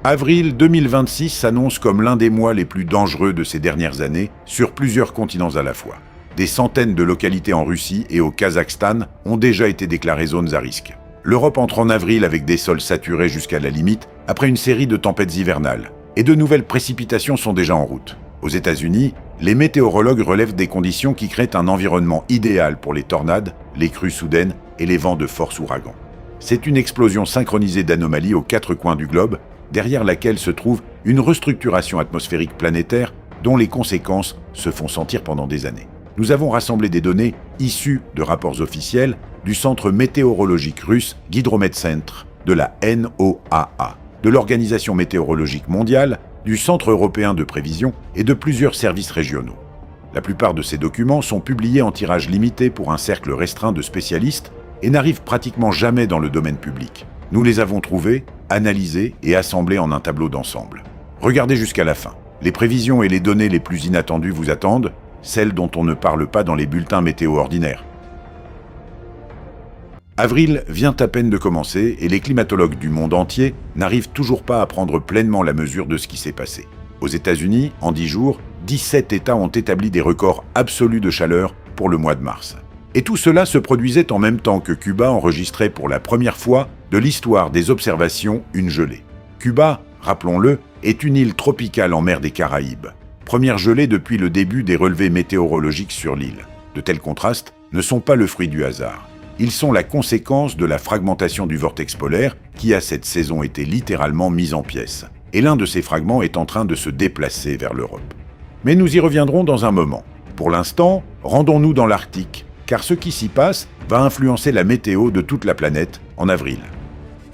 Avril 2026 s'annonce comme l'un des mois les plus dangereux de ces dernières années sur plusieurs continents à la fois. Des centaines de localités en Russie et au Kazakhstan ont déjà été déclarées zones à risque. L'Europe entre en avril avec des sols saturés jusqu'à la limite après une série de tempêtes hivernales. Et de nouvelles précipitations sont déjà en route. Aux États-Unis, les météorologues relèvent des conditions qui créent un environnement idéal pour les tornades, les crues soudaines et les vents de force ouragan. C'est une explosion synchronisée d'anomalies aux quatre coins du globe, derrière laquelle se trouve une restructuration atmosphérique planétaire dont les conséquences se font sentir pendant des années. Nous avons rassemblé des données issues de rapports officiels du Centre météorologique russe Gidrometcentr, de la NOAA, de l'Organisation météorologique mondiale, du Centre européen de prévision et de plusieurs services régionaux. La plupart de ces documents sont publiés en tirage limité pour un cercle restreint de spécialistes et n'arrivent pratiquement jamais dans le domaine public. Nous les avons trouvés, analysés et assemblés en un tableau d'ensemble. Regardez jusqu'à la fin. Les prévisions et les données les plus inattendues vous attendent, celles dont on ne parle pas dans les bulletins météo ordinaires. Avril vient à peine de commencer et les climatologues du monde entier n'arrivent toujours pas à prendre pleinement la mesure de ce qui s'est passé. Aux États-Unis, en 10 jours, 17 États ont établi des records absolus de chaleur pour le mois de mars. Et tout cela se produisait en même temps que Cuba enregistrait pour la première fois de l'histoire des observations une gelée. Cuba, rappelons-le, est une île tropicale en mer des Caraïbes. Première gelée depuis le début des relevés météorologiques sur l'île. De tels contrastes ne sont pas le fruit du hasard. Ils sont la conséquence de la fragmentation du vortex polaire qui a cette saison été littéralement mise en pièces. Et l'un de ces fragments est en train de se déplacer vers l'Europe. Mais nous y reviendrons dans un moment. Pour l'instant, rendons-nous dans l'Arctique, car ce qui s'y passe va influencer la météo de toute la planète en avril.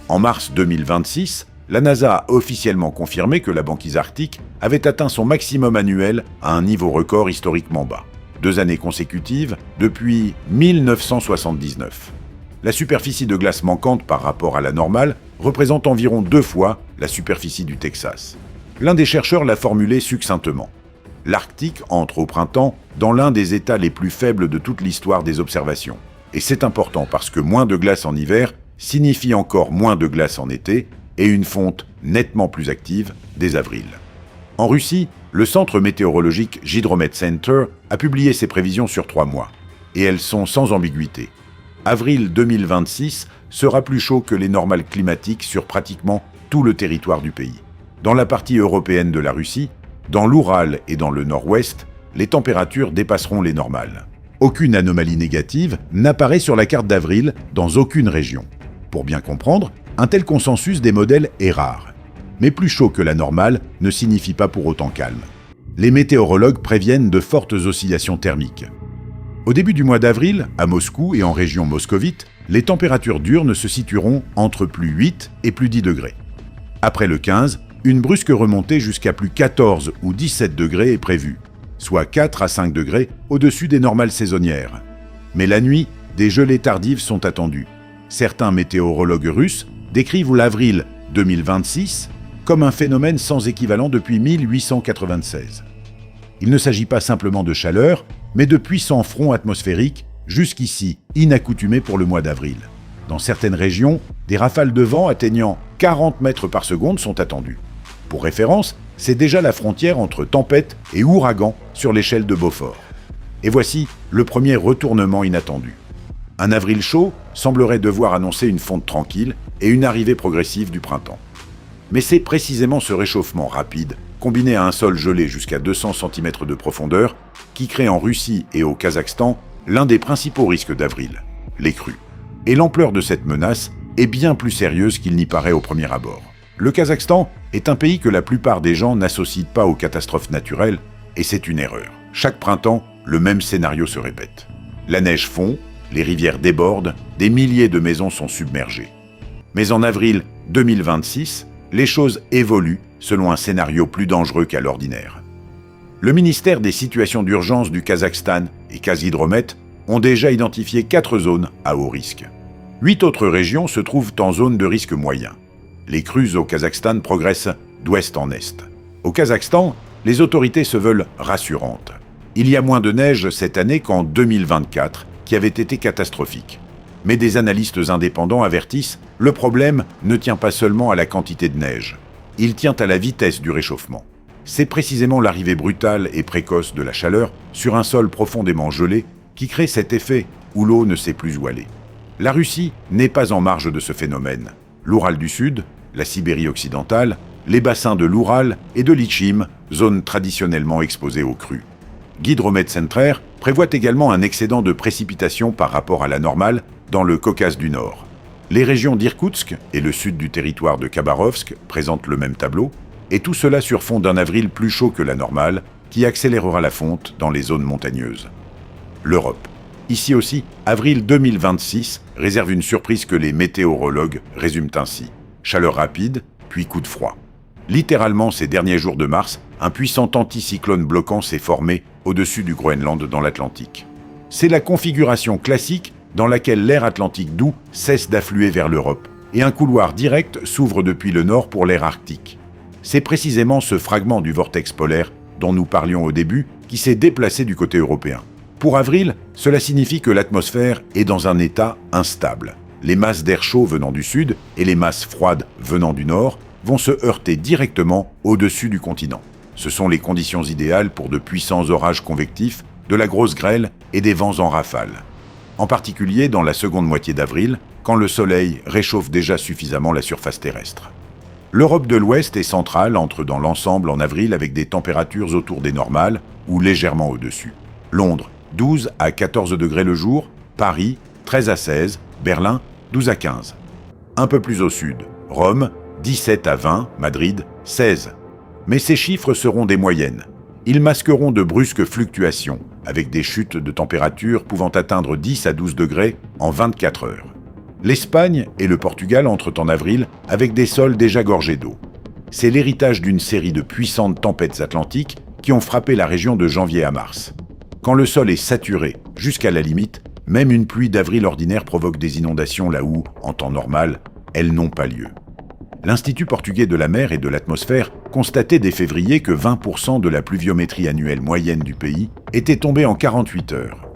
En mars 2026, la NASA a officiellement confirmé que la banquise arctique avait atteint son maximum annuel à un niveau record historiquement bas. 2 années consécutives depuis 1979. La superficie de glace manquante par rapport à la normale représente environ 2 fois la superficie du Texas. L'un des chercheurs l'a formulé succinctement. L'Arctique entre au printemps dans l'un des états les plus faibles de toute l'histoire des observations. Et c'est important parce que moins de glace en hiver signifie encore moins de glace en été et une fonte nettement plus active dès avril. En Russie, le centre météorologique Gidrometcentr a publié ses prévisions sur 3 mois. Et elles sont sans ambiguïté. Avril 2026 sera plus chaud que les normales climatiques sur pratiquement tout le territoire du pays. Dans la partie européenne de la Russie, dans l'Oural et dans le nord-ouest, les températures dépasseront les normales. Aucune anomalie négative n'apparaît sur la carte d'avril dans aucune région. Pour bien comprendre, un tel consensus des modèles est rare. Mais plus chaud que la normale ne signifie pas pour autant calme. Les météorologues préviennent de fortes oscillations thermiques. Au début du mois d'avril, à Moscou et en région moscovite, les températures diurnes se situeront entre plus 8 et plus 10 degrés. Après le 15, une brusque remontée jusqu'à plus 14 ou 17 degrés est prévue, soit 4 à 5 degrés au-dessus des normales saisonnières. Mais la nuit, des gelées tardives sont attendues. Certains météorologues russes décrivent l'avril 2026 comme un phénomène sans équivalent depuis 1896. Il ne s'agit pas simplement de chaleur, mais de puissants fronts atmosphériques, jusqu'ici inaccoutumés pour le mois d'avril. Dans certaines régions, des rafales de vent atteignant 40 mètres par seconde sont attendues. Pour référence, c'est déjà la frontière entre tempête et ouragan sur l'échelle de Beaufort. Et voici le premier retournement inattendu. Un avril chaud semblerait devoir annoncer une fonte tranquille et une arrivée progressive du printemps. Mais c'est précisément ce réchauffement rapide, combiné à un sol gelé jusqu'à 200 cm de profondeur, qui crée en Russie et au Kazakhstan l'un des principaux risques d'avril, les crues. Et l'ampleur de cette menace est bien plus sérieuse qu'il n'y paraît au premier abord. Le Kazakhstan est un pays que la plupart des gens n'associent pas aux catastrophes naturelles, et c'est une erreur. Chaque printemps, le même scénario se répète. La neige fond, les rivières débordent, des milliers de maisons sont submergées. Mais en avril 2026, les choses évoluent selon un scénario plus dangereux qu'à l'ordinaire. Le ministère des situations d'urgence du Kazakhstan et Kazhydromet ont déjà identifié 4 zones à haut risque. 8 autres régions se trouvent en zone de risque moyen. Les crues au Kazakhstan progressent d'ouest en est. Au Kazakhstan, les autorités se veulent rassurantes. Il y a moins de neige cette année qu'en 2024, qui avait été catastrophique. Mais des analystes indépendants avertissent, le problème ne tient pas seulement à la quantité de neige. il tient à la vitesse du réchauffement. C'est précisément l'arrivée brutale et précoce de la chaleur sur un sol profondément gelé qui crée cet effet où l'eau ne sait plus où aller. La Russie n'est pas en marge de ce phénomène. L'Oural du Sud, la Sibérie occidentale, les bassins de l'Oural et de l'Itchim, zones traditionnellement exposées aux crues. Gidromet-Center prévoit également un excédent de précipitations par rapport à la normale dans le Caucase du Nord. Les régions d'Irkoutsk et le sud du territoire de Khabarovsk présentent le même tableau, et tout cela sur fond d'un avril plus chaud que la normale, qui accélérera la fonte dans les zones montagneuses. L'Europe. Ici aussi, avril 2026 réserve une surprise que les météorologues résument ainsi. Chaleur rapide, puis coup de froid. Littéralement, ces derniers jours de mars, un puissant anticyclone bloquant s'est formé au-dessus du Groenland dans l'Atlantique. C'est la configuration classique dans laquelle l'air atlantique doux cesse d'affluer vers l'Europe, et un couloir direct s'ouvre depuis le nord pour l'air arctique. C'est précisément ce fragment du vortex polaire dont nous parlions au début qui s'est déplacé du côté européen. Pour avril, cela signifie que l'atmosphère est dans un état instable. Les masses d'air chaud venant du sud et les masses froides venant du nord vont se heurter directement au-dessus du continent. Ce sont les conditions idéales pour de puissants orages convectifs, de la grosse grêle et des vents en rafale. En particulier dans la seconde moitié d'avril, quand le soleil réchauffe déjà suffisamment la surface terrestre. L'Europe de l'Ouest et centrale entre dans l'ensemble en avril avec des températures autour des normales ou légèrement au-dessus. Londres, 12 à 14 degrés le jour, Paris, 13 à 16, Berlin, 12 à 15. Un peu plus au sud, Rome, 17 à 20, Madrid, 16. Mais ces chiffres seront des moyennes. Ils masqueront de brusques fluctuations, avec des chutes de température pouvant atteindre 10 à 12 degrés en 24 heures. L'Espagne et le Portugal entrent en avril avec des sols déjà gorgés d'eau. C'est l'héritage d'une série de puissantes tempêtes atlantiques qui ont frappé la région de janvier à mars. Quand le sol est saturé jusqu'à la limite, même une pluie d'avril ordinaire provoque des inondations là où, en temps normal, elles n'ont pas lieu. L'Institut portugais de la mer et de l'atmosphère constatait dès février que 20% de la pluviométrie annuelle moyenne du pays était tombée en 48 heures.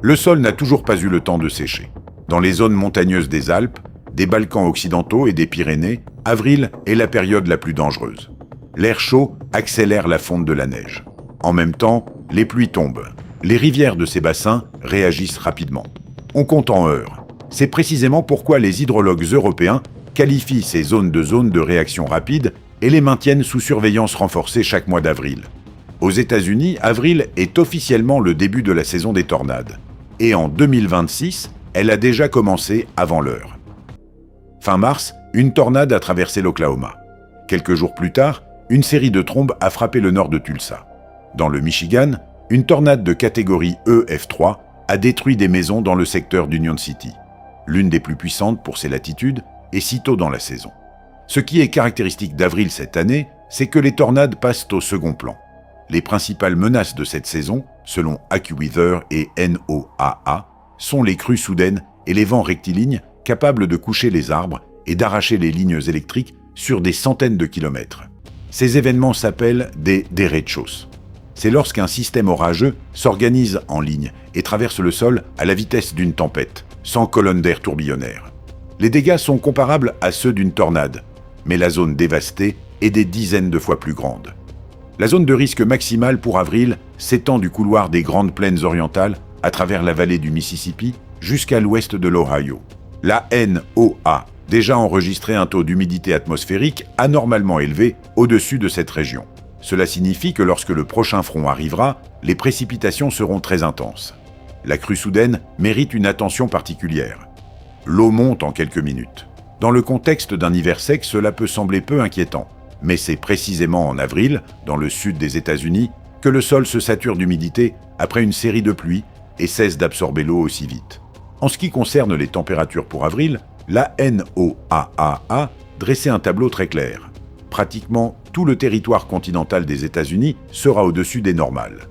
Le sol n'a toujours pas eu le temps de sécher. Dans les zones montagneuses des Alpes, des Balkans occidentaux et des Pyrénées, avril est la période la plus dangereuse. L'air chaud accélère la fonte de la neige. En même temps, les pluies tombent. Les rivières de ces bassins réagissent rapidement. On compte en heures. C'est précisément pourquoi les hydrologues européens qualifient ces zones de réaction rapide et les maintiennent sous surveillance renforcée chaque mois d'avril. Aux États-Unis, avril est officiellement le début de la saison des tornades. Et en 2026, elle a déjà commencé avant l'heure. Fin mars, une tornade a traversé l'Oklahoma. Quelques jours plus tard, une série de trombes a frappé le nord de Tulsa. Dans le Michigan, une tornade de catégorie EF3 a détruit des maisons dans le secteur d'Union City, l'une des plus puissantes pour ses latitudes et si tôt dans la saison. Ce qui est caractéristique d'avril cette année, c'est que les tornades passent au second plan. Les principales menaces de cette saison, selon AccuWeather et NOAA, sont les crues soudaines et les vents rectilignes capables de coucher les arbres et d'arracher les lignes électriques sur des centaines de kilomètres. Ces événements s'appellent des derechos. C'est lorsqu'un système orageux s'organise en ligne et traverse le sol à la vitesse d'une tempête, sans colonne d'air tourbillonnaire. Les dégâts sont comparables à ceux d'une tornade, mais la zone dévastée est des dizaines de fois plus grande. La zone de risque maximale pour avril s'étend du couloir des Grandes Plaines orientales à travers la vallée du Mississippi jusqu'à l'ouest de l'Ohio. La NOAA déjà enregistré un taux d'humidité atmosphérique anormalement élevé au-dessus de cette région. Cela signifie que lorsque le prochain front arrivera, les précipitations seront très intenses. La crue soudaine mérite une attention particulière. L'eau monte en quelques minutes. Dans le contexte d'un hiver sec, cela peut sembler peu inquiétant, mais c'est précisément en avril, dans le sud des États-Unis, que le sol se sature d'humidité après une série de pluies et cesse d'absorber l'eau aussi vite. En ce qui concerne les températures pour avril, la NOAA dressait un tableau très clair. Pratiquement tout le territoire continental des États-Unis sera au-dessus des normales.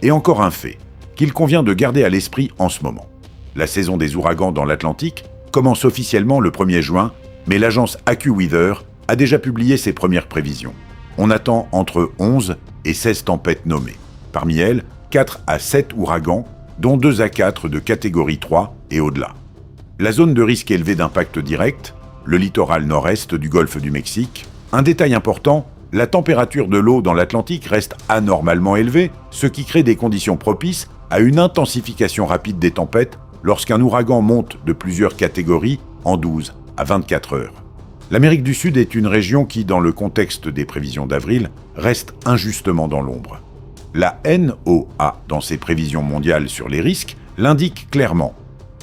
Et encore un fait, qu'il convient de garder à l'esprit en ce moment. La saison des ouragans dans l'Atlantique commence officiellement le 1er juin, mais l'agence AccuWeather a déjà publié ses premières prévisions. On attend entre 11 et 16 tempêtes nommées. Parmi elles, 4 à 7 ouragans, dont 2 à 4 de catégorie 3 et au-delà. La zone de risque élevé d'impact direct, le littoral nord-est du golfe du Mexique, Un détail important, la température de l'eau dans l'Atlantique reste anormalement élevée, ce qui crée des conditions propices à une intensification rapide des tempêtes lorsqu'un ouragan monte de plusieurs catégories en 12 à 24 heures. L'Amérique du Sud est une région qui, dans le contexte des prévisions d'avril, reste injustement dans l'ombre. La NOAA, dans ses prévisions mondiales sur les risques, l'indique clairement.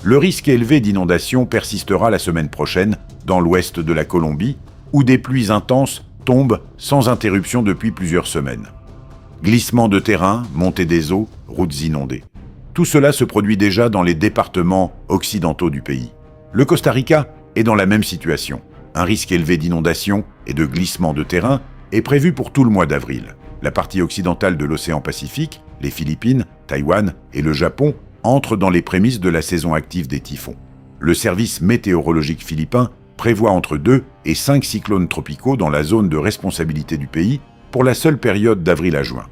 Le risque élevé d'inondation persistera la semaine prochaine dans l'ouest de la Colombie, où des pluies intenses tombent sans interruption depuis plusieurs semaines. Glissements de terrain, montée des eaux, routes inondées. Tout cela se produit déjà dans les départements occidentaux du pays. Le Costa Rica est dans la même situation. Un risque élevé d'inondation et de glissement de terrain est prévu pour tout le mois d'avril. La partie occidentale de l'océan Pacifique, les Philippines, Taïwan et le Japon entrent dans les prémices de la saison active des typhons. Le service météorologique philippin prévoit entre 2 et 5 cyclones tropicaux dans la zone de responsabilité du pays pour la seule période d'avril à juin.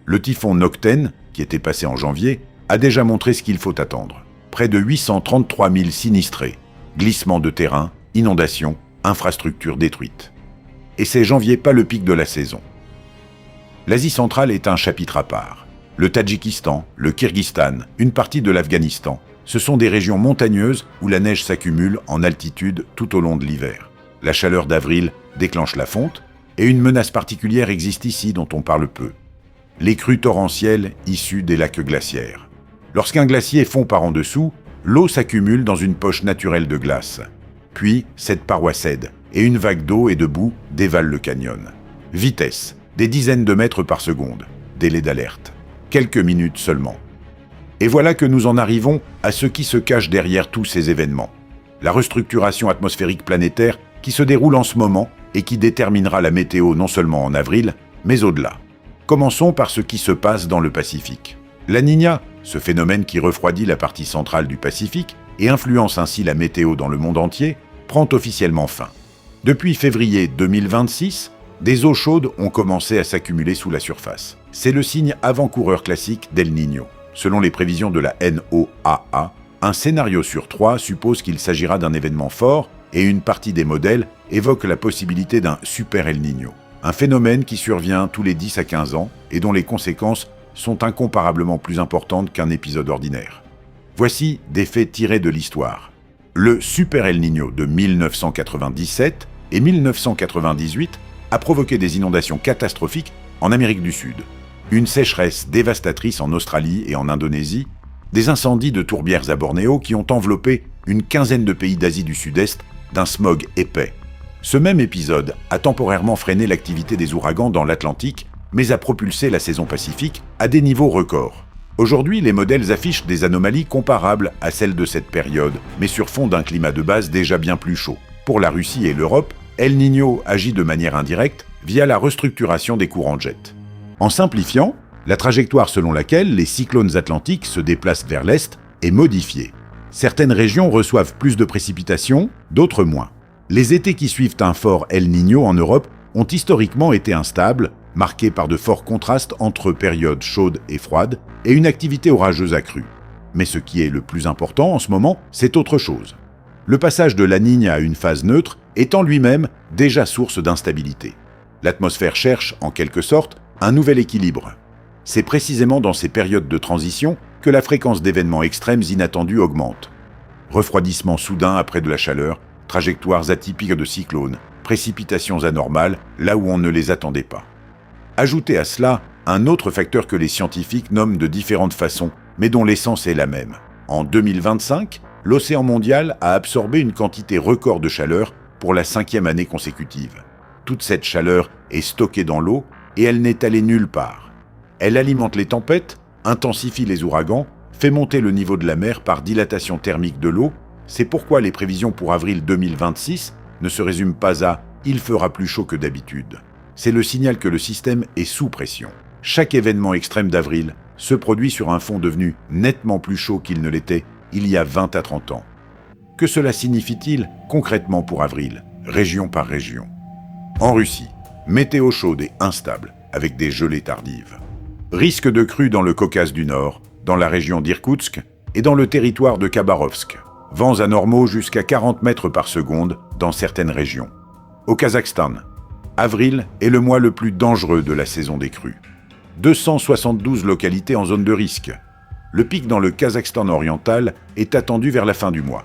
Le typhon Nocten, qui était passé en janvier, a déjà montré ce qu'il faut attendre. Près de 833 000 sinistrés, glissements de terrain, inondations, infrastructures détruites. Et c'est janvier pas le pic de la saison. L'Asie centrale est un chapitre à part. Le Tadjikistan, le Kirghizstan, une partie de l'Afghanistan, ce sont des régions montagneuses où la neige s'accumule en altitude tout au long de l'hiver. La chaleur d'avril déclenche la fonte, et une menace particulière existe ici dont on parle peu. Les crues torrentielles issues des lacs glaciaires. Lorsqu'un glacier fond par en dessous, l'eau s'accumule dans une poche naturelle de glace. Puis, cette paroi cède, et une vague d'eau et de boue dévale le canyon. Vitesse, des dizaines de mètres par seconde. Délai d'alerte. Quelques minutes seulement. Et voilà que nous en arrivons à ce qui se cache derrière tous ces événements. La restructuration atmosphérique planétaire qui se déroule en ce moment et qui déterminera la météo non seulement en avril, mais au-delà. Commençons par ce qui se passe dans le Pacifique. La Niña, ce phénomène qui refroidit la partie centrale du Pacifique et influence ainsi la météo dans le monde entier, prend officiellement fin. Depuis février 2026, des eaux chaudes ont commencé à s'accumuler sous la surface. C'est le signe avant-coureur classique d'El Niño. Selon les prévisions de la NOAA, un scénario sur 3 suppose qu'il s'agira d'un événement fort et une partie des modèles évoque la possibilité d'un super El Niño. Un phénomène qui survient tous les 10 à 15 ans et dont les conséquences sont incomparablement plus importantes qu'un épisode ordinaire. Voici des faits tirés de l'histoire. Le Super El Niño de 1997 et 1998 a provoqué des inondations catastrophiques en Amérique du Sud, une sécheresse dévastatrice en Australie et en Indonésie, des incendies de tourbières à Bornéo qui ont enveloppé une quinzaine de pays d'Asie du Sud-Est d'un smog épais. Ce même épisode a temporairement freiné l'activité des ouragans dans l'Atlantique, mais a propulsé la saison Pacifique à des niveaux records. Aujourd'hui, les modèles affichent des anomalies comparables à celles de cette période, mais sur fond d'un climat de base déjà bien plus chaud. Pour la Russie et l'Europe, El Niño agit de manière indirecte via la restructuration des courants de jet. En simplifiant, la trajectoire selon laquelle les cyclones atlantiques se déplacent vers l'est est modifiée. Certaines régions reçoivent plus de précipitations, d'autres moins. Les étés qui suivent un fort El Niño en Europe ont historiquement été instables, marqués par de forts contrastes entre périodes chaudes et froides et une activité orageuse accrue. Mais ce qui est le plus important en ce moment, c'est autre chose. Le passage de la Niña à une phase neutre est en lui-même déjà source d'instabilité. L'atmosphère cherche, en quelque sorte, un nouvel équilibre. C'est précisément dans ces périodes de transition que la fréquence d'événements extrêmes inattendus augmente. Refroidissement soudain après de la chaleur, trajectoires atypiques de cyclones, précipitations anormales là où on ne les attendait pas. Ajoutez à cela un autre facteur que les scientifiques nomment de différentes façons, mais dont l'essence est la même. En 2025, l'océan mondial a absorbé une quantité record de chaleur pour la 5e année consécutive. Toute cette chaleur est stockée dans l'eau et elle n'est allée nulle part. Elle alimente les tempêtes, intensifie les ouragans, fait monter le niveau de la mer par dilatation thermique de l'eau. C'est pourquoi les prévisions pour avril 2026 ne se résument pas à « il fera plus chaud que d'habitude ». C'est le signal que le système est sous pression. Chaque événement extrême d'avril se produit sur un fond devenu nettement plus chaud qu'il ne l'était il y a 20 à 30 ans. Que cela signifie-t-il concrètement pour avril, région par région? En Russie, météo chaude et instable, avec des gelées tardives. Risque de crue dans le Caucase du Nord, dans la région d'Irkoutsk et dans le territoire de Khabarovsk. Vents anormaux jusqu'à 40 mètres par seconde dans certaines régions. Au Kazakhstan, Avril est le mois le plus dangereux de la saison des crues. 272 localités en zone de risque. Le pic dans le Kazakhstan oriental est attendu vers la fin du mois.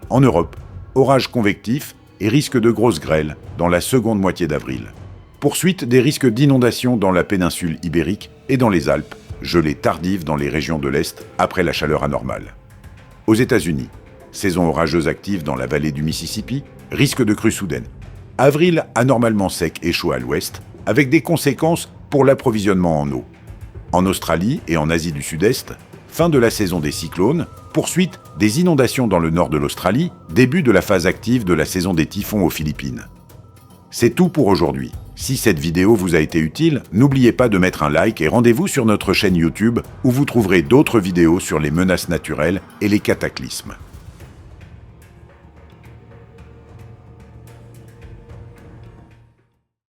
En Europe, orages convectifs et risque de grosses grêles dans la seconde moitié d'avril. Poursuite des risques d'inondation dans la péninsule ibérique et dans les Alpes, gelée tardive dans les régions de l'Est après la chaleur anormale. Aux États-Unis, saison orageuse active dans la vallée du Mississippi, risque de crue soudaine. Avril anormalement sec et chaud à l'ouest, avec des conséquences pour l'approvisionnement en eau. En Australie et en Asie du Sud-Est, fin de la saison des cyclones, poursuite des inondations dans le nord de l'Australie, début de la phase active de la saison des typhons aux Philippines. C'est tout pour aujourd'hui. Si cette vidéo vous a été utile, n'oubliez pas de mettre un like et rendez-vous sur notre chaîne YouTube où vous trouverez d'autres vidéos sur les menaces naturelles et les cataclysmes.